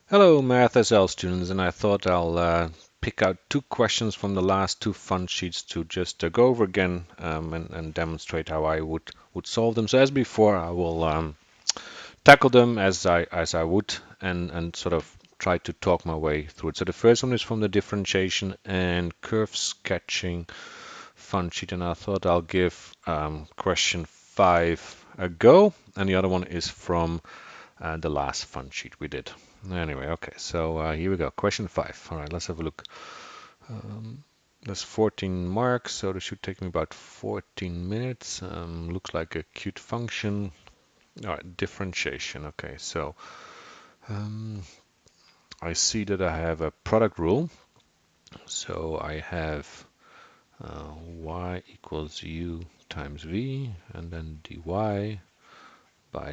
Hello, Math SL students, and I thought I'll pick out two questions from the last two fun sheets to just go over again and demonstrate how I would solve them. So as before, I will tackle them as I would and sort of try to talk my way through it. So the first one is from the differentiation and curve sketching fun sheet, and I thought I'll give question 5 a go, and the other one is from the last fun sheet we did. Anyway, okay, so here we go. Question 5. All right, let's have a look. There's 14 marks, so this should take me about 14 minutes. Looks like a cute function. All right, differentiation. Okay, so um, I see that I have a product rule. So I have y equals u times v, and then dy by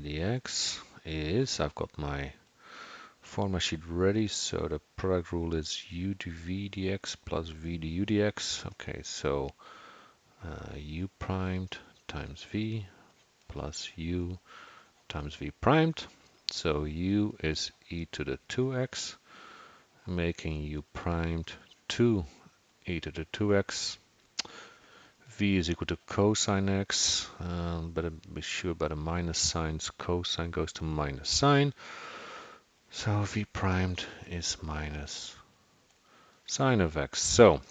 dx is, I've got my formula sheet ready, so the product rule is u dv dx plus v du dx. Okay, so u primed times v plus u times v primed. So u is e to the 2x, making u primed 2 e to the 2x. V is equal to cosine x, better be sure about the minus signs. Cosine goes to minus sine. So v primed is minus sine of x. So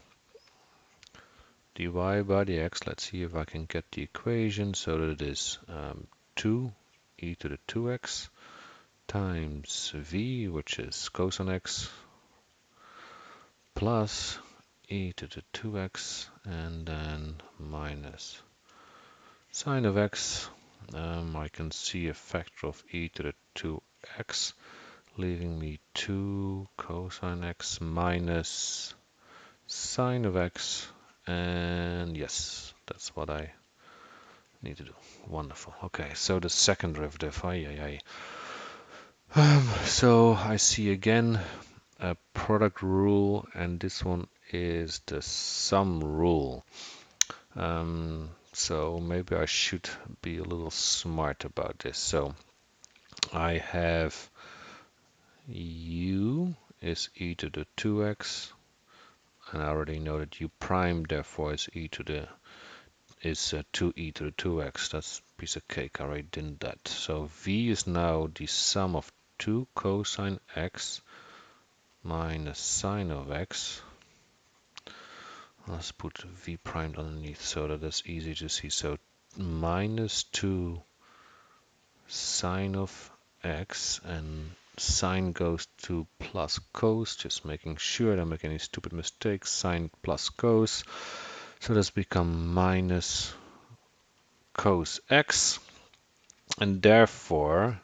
dy by dx, let's see if I can get the equation so that it is 2 e to the 2x times v, which is cosine x, plus e to the 2x, and then minus sine of x. I can see a factor of e to the 2x, leaving me 2 cosine x minus sine of x, and yes, that's what I need to do. Wonderful. Okay, so the second derivative. So I see again a product rule, and this one is the sum rule. So maybe I should be a little smart about this. So I have u is e to the 2x, and I already know that u prime therefore is 2e to the 2x. That's a piece of cake. I already did that. So v is now the sum of 2 cosine x minus sine of x. Let's put v primed underneath so that it's easy to see. So minus 2 sine of x, and sine goes to plus cos, just making sure I don't make any stupid mistakes. Sine plus cos. So that's become minus cos x, and therefore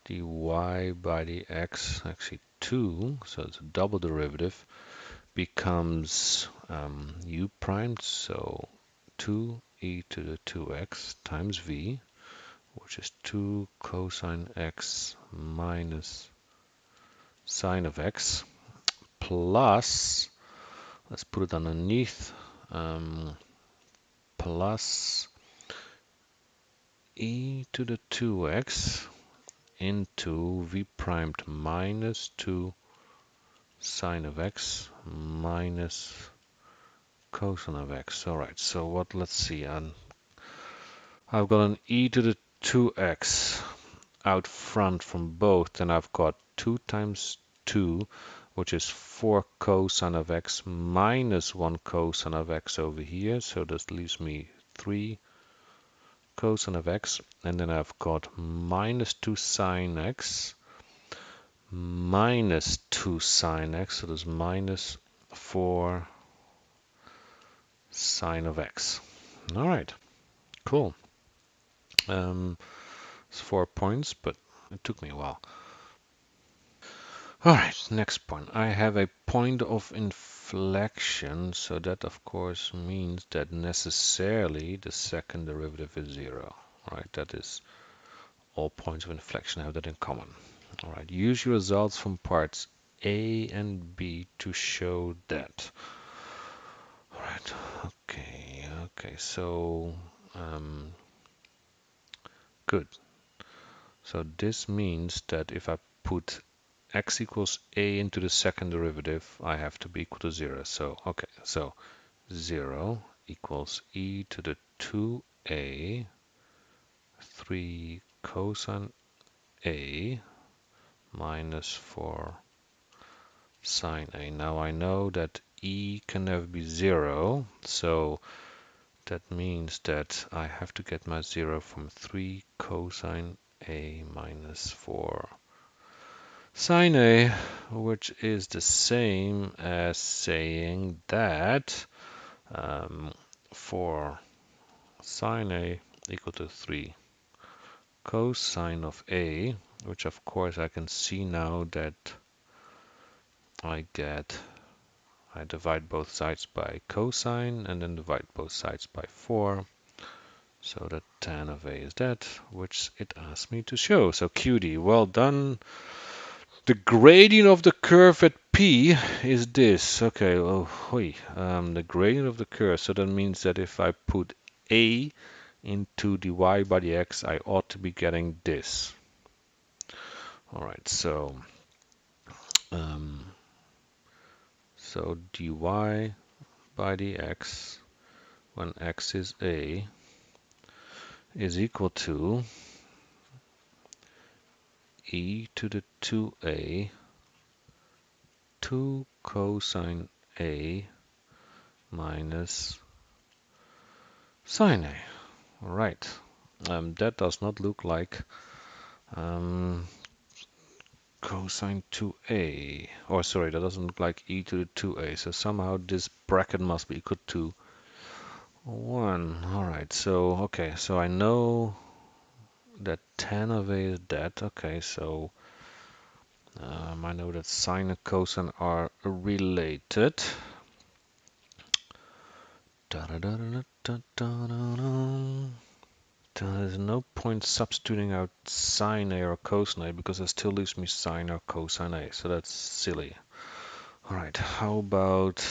dy by dx, actually 2, so it's a double derivative, becomes u primed, so 2 e to the 2x times v, which is 2 cosine x minus sine of x, plus, let's put it underneath, plus e to the 2x into v primed minus 2 sine of x minus cosine of x. All right, so let's see. I've got an e to the 2x out front from both, and I've got 2 times 2, which is 4 cosine of x minus 1 cosine of x over here. So this leaves me 3 cosine of x, and then I've got minus 2 sine x minus 2 sine x, so there's minus 4 sine of x. All right, cool. It's 4 points, but it took me a while. All right, next point. I have a point of inflection, so that of course means that necessarily the second derivative is 0. All right, that is all points of inflection have that in common. All right, use your results from parts A and B to show that. All right, okay, so good. So this means that if I put x equals a into the second derivative, I have to be equal to 0. So, okay, so 0 equals e to the 2a 3 cosine a minus 4 sine a. Now I know that e can never be 0, so that means that I have to get my 0 from 3 cosine a minus 4 sine a, which is the same as saying that 4 sine a equal to 3 cosine of a, which of course I can see now that I divide both sides by cosine and then divide both sides by 4. So that tan of a is that, which it asked me to show. So QD, well done. The gradient of the curve at P is this. Okay, oh, the gradient of the curve. So that means that if I put A into the y by the x, I ought to be getting this. All right, so dy by the x when x is a is equal to e to the 2a 2 cosine a minus sine a. All right, that does not look like cosine 2a, or sorry, that doesn't look like e to the 2a, so somehow this bracket must be equal to 1. All right, so okay, so I know that tan of a is that. Okay, so I know that sine and cosine are related. There's no point substituting out sine a or cosine a because it still leaves me sine or cosine a, so that's silly. All right, how about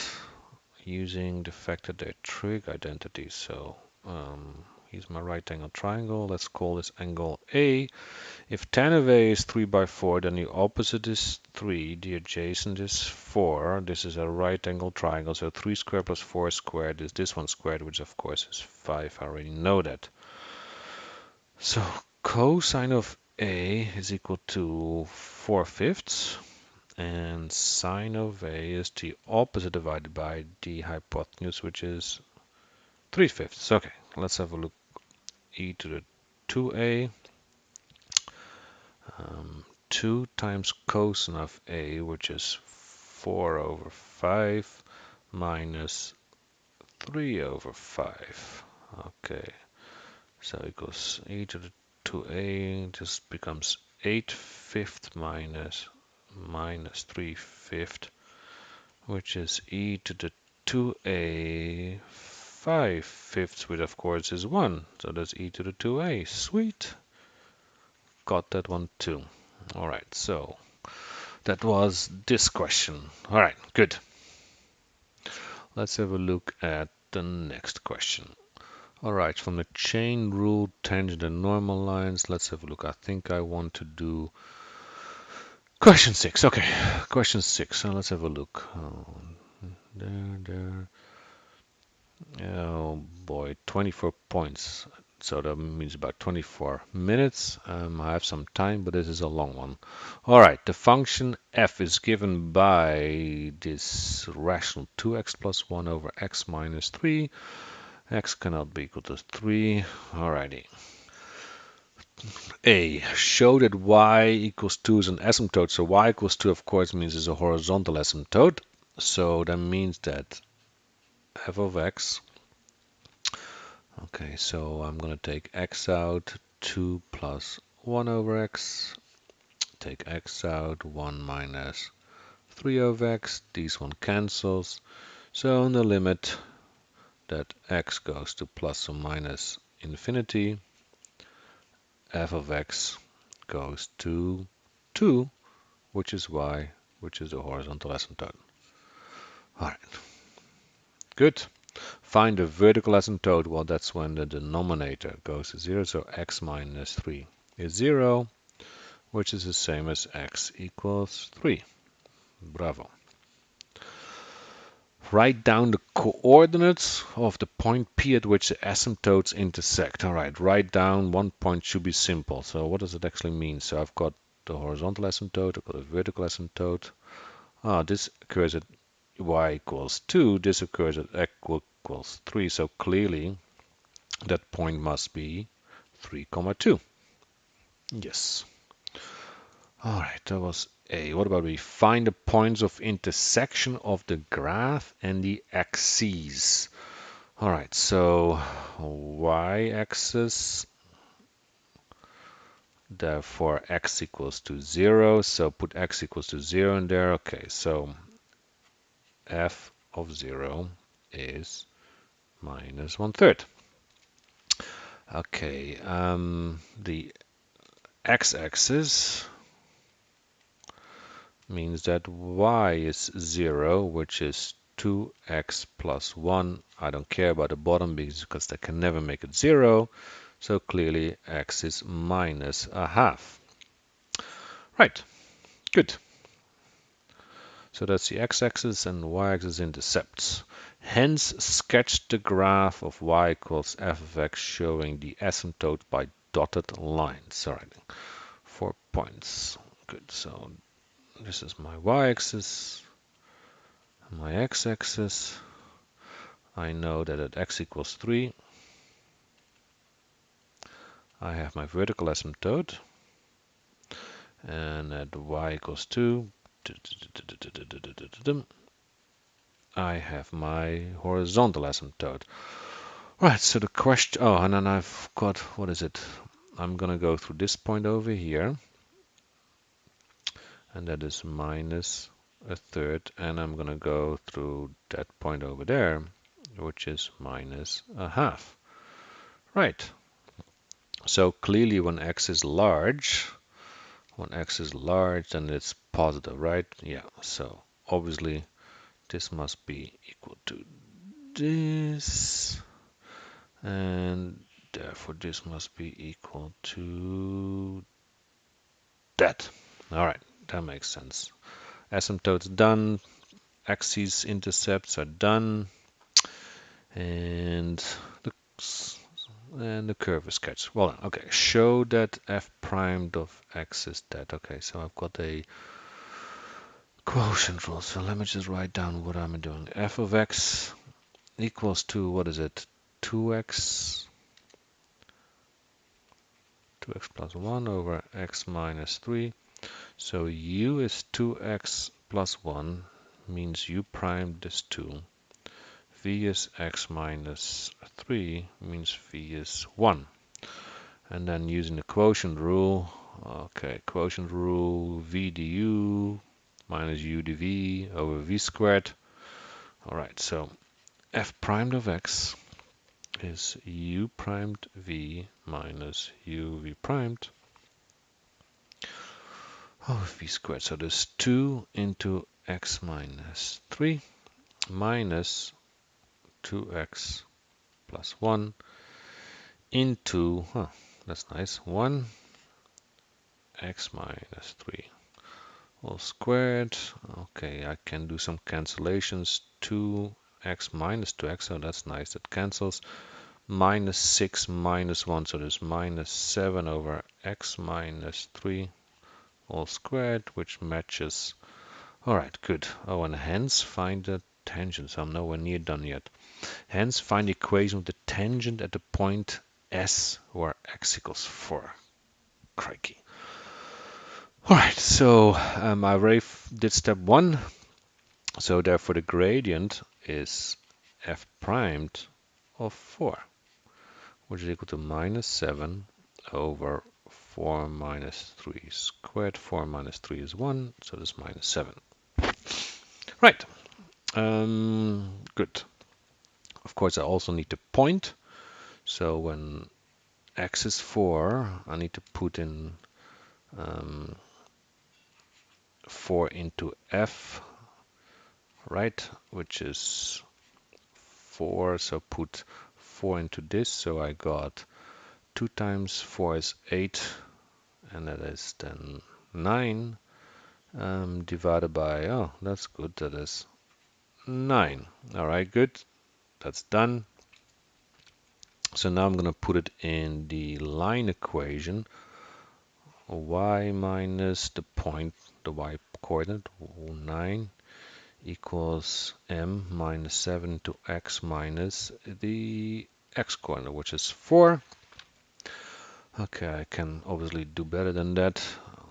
using the fact that they're trig identities? So here's my right angle triangle. Let's call this angle A. If tan of A is 3 by 4, then the opposite is 3, the adjacent is 4. This is a right angle triangle, so 3 squared plus 4 squared is this one squared, which of course is 5. I already know that. So cosine of A is equal to 4/5, and sine of A is the opposite divided by the hypotenuse, which is 3/5. Okay, let's have a look. E to the 2A. 2 times cosine of A, which is 4/5 minus 3/5. Okay, so equals e to the 2a, just becomes 8/5 minus 3/5, which is e to the 2a 5/5, which of course is 1. So that's e to the 2a. Sweet. Got that one too. All right, so that was this question. All right, good. Let's have a look at the next question. All right, from the chain rule, tangent and normal lines, let's have a look. I think I want to do question 6. Okay, question 6. So let's have a look. There. Oh boy, 24 points. So that means about 24 minutes. I have some time, but this is a long one. All right, the function f is given by this rational 2x plus 1 over x minus 3. X cannot be equal to 3. Alrighty. A. Show that y equals 2 is an asymptote. So y equals 2, of course, means it's a horizontal asymptote. So that means that f of x. Okay, so I'm going to take x out. 2 plus 1 over x. Take x out. 1 minus 3 over x. These one cancels. So in the limit that x goes to plus or minus infinity, f of x goes to 2, which is y, which is the horizontal asymptote. All right, good. Find the vertical asymptote. Well, that's when the denominator goes to 0, so x minus 3 is 0. which is the same as x equals 3. Bravo. Write down the coordinates of the point P at which the asymptotes intersect. All right, write down one point should be simple. So what does it actually mean? So I've got the horizontal asymptote, I've got a vertical asymptote. This occurs at y equals 2, this occurs at x equals 3. So clearly that point must be 3, 2. Yes. All right, that was A. What about B? Find the points of intersection of the graph and the axes. All right, so y-axis, therefore x equals to 0. So put x equals to 0 in there. Okay, so f of 0 is minus 1/3. Okay, the x-axis means that y is 0, which is 2x plus 1. I don't care about the bottom because they can never make it 0. So clearly x is minus a half. Right, good. So that's the x-axis and y-axis intercepts. Hence, sketch the graph of y equals f of x showing the asymptote by dotted lines. All right, 4 points. Good, so this is my y-axis, my x-axis. I know that at x equals 3, I have my vertical asymptote, and at y equals 2, I have my horizontal asymptote. Right, so the question, oh, and then I've got, what is it? I'm gonna go through this point over here, and that is minus 1/3, and I'm gonna go through that point over there, which is minus a half. Right, so clearly when x is large, then it's positive, right? Yeah, so obviously this must be equal to this, and therefore this must be equal to that. All right, that makes sense. Asymptotes done, axes intercepts are done, and the curve is sketched. Well, okay, show that f primed of x is that. Okay, so I've got a quotient rule. So let me just write down what I'm doing. F of x equals to, what is it? 2x 2x plus 1 over x minus 3. So u is 2x plus 1, means u prime is 2. V is x minus 3, means v is 1. And then using the quotient rule, okay, quotient rule, v du minus u dv over v squared. All right, so f primed of x is u primed v minus u v primed over v squared. So there's 2 into x minus 3 minus 2x plus 1 into, that's nice, 1 x minus 3 all squared. Okay, I can do some cancellations. 2x minus 2x, so that's nice, that cancels. Minus 6 minus 1, so there's minus 7 over x minus 3 all squared, which matches. All right, good. Oh, and hence find the tangent. So I'm nowhere near done yet. Hence find the equation of the tangent at the point S where x equals 4. Crikey. All right, so I already did step 1. So therefore the gradient is f primed of 4, which is equal to minus 7 over 4 minus 3 squared. 4 minus 3 is 1, so that's minus 7. Right, good. Of course, I also need to point. So when x is 4, I need to put in 4 into f, right, which is 4. So put 4 into this. So I got 2 times 4 is 8. and that is then 9 divided by, oh, that's good, that is 9. All right, good, that's done. So now I'm going to put it in the line equation. Y minus the point, the y coordinate, 9, equals m minus 7 to x minus the x coordinate, which is 4. Okay, I can obviously do better than that.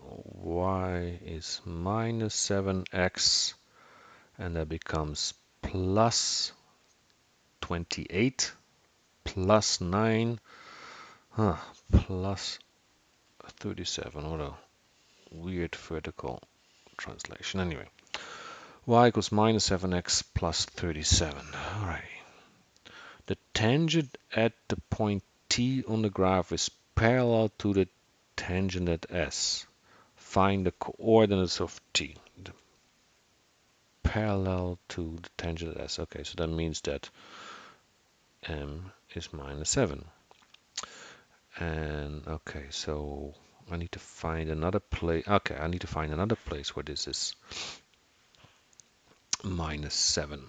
Y is minus 7x, and that becomes plus 28 plus 9, plus 37. What a weird vertical translation. Anyway, y equals minus 7x plus 37. All right. The tangent at the point T on the graph is parallel to the tangent at S. Find the coordinates of T. Parallel to the tangent at S. Okay, so that means that M is minus 7. And okay, so I need to find another place. Okay, I need to find another place where this is minus 7,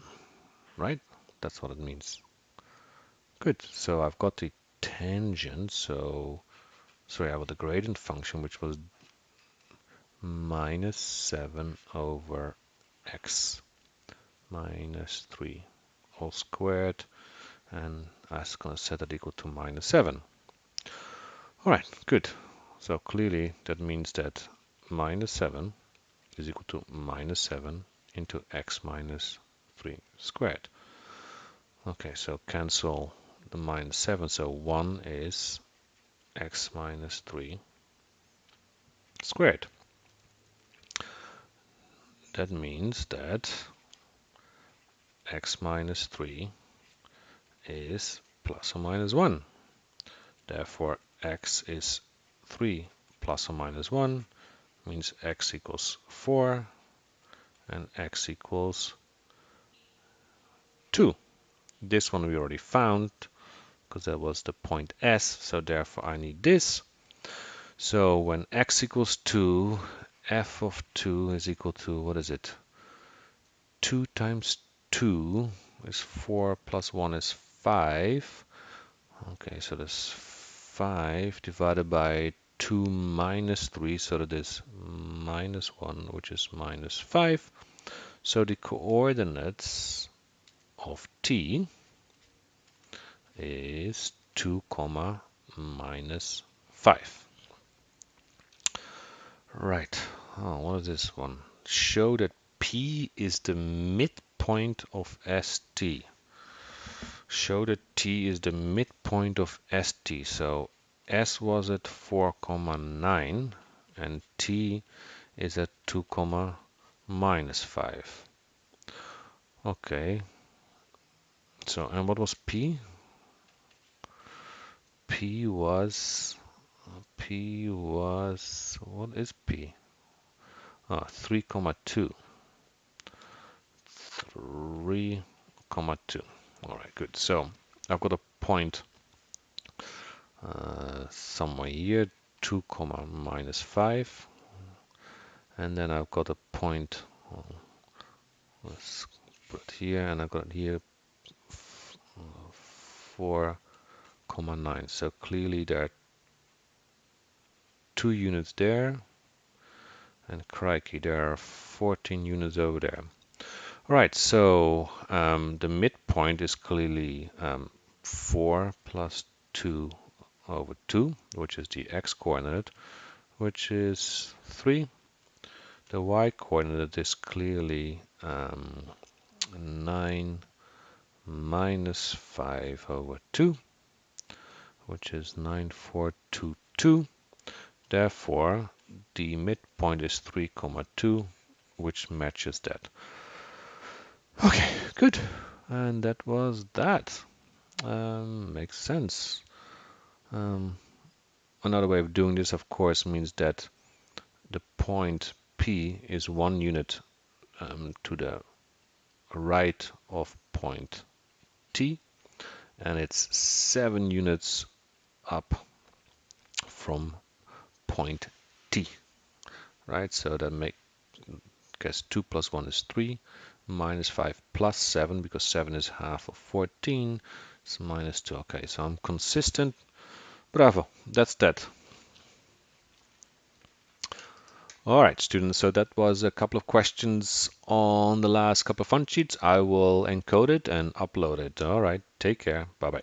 right? That's what it means. Good. So I've got the tangent. So, sorry, I got the gradient function, which was minus 7 over x minus 3 all squared. And I was going to set that equal to minus 7. All right, good. So clearly that means that minus 7 is equal to minus 7 into x minus 3 squared. Okay, so cancel the minus 7. So 1 is x minus 3 squared. That means that x minus 3 is plus or minus 1. Therefore, x is 3 plus or minus 1 means x equals 4 and x equals 2. This one we already found because that was the point S, so therefore I need this. So when x equals 2, f of 2 is equal to, what is it? 2 times 2 is 4 plus 1 is 5. Okay, so that's 5 divided by 2 minus 3, so that is minus 1, which is minus 5. So the coordinates of t is 2 comma minus 5. Right. Oh, what is this one? Show that P is the midpoint of ST. Show that T is the midpoint of ST. So S was at 4, 9 and T is at 2, minus 5. Okay. So, and what was P? What is P? 3, 2. 3, 2. All right, good. So I've got a point somewhere here, 2, minus 5. And then I've got a point, let's put it here, and I've got here 4, 9. So clearly there are 2 units there, and crikey, there are 14 units over there. All right, so the midpoint is clearly 4 plus 2 over 2, which is the x coordinate, which is 3. The y coordinate is clearly 9 minus 5 over 2, which is 9422. Therefore, the midpoint is 3, 2, which matches that. Okay, good. And that was that. Makes sense. Another way of doing this, of course, means that the point P is 1 unit to the right of point T, and it's 7 units up from point 20, right? So that make, guess 2 plus 1 is 3, minus 5 plus 7, because 7 is half of 14, it's minus 2. Okay, so I'm consistent. Bravo, that's that. All right, students, so that was a couple of questions on the last couple of fun sheets. I will encode it and upload it. All right, take care. Bye-bye.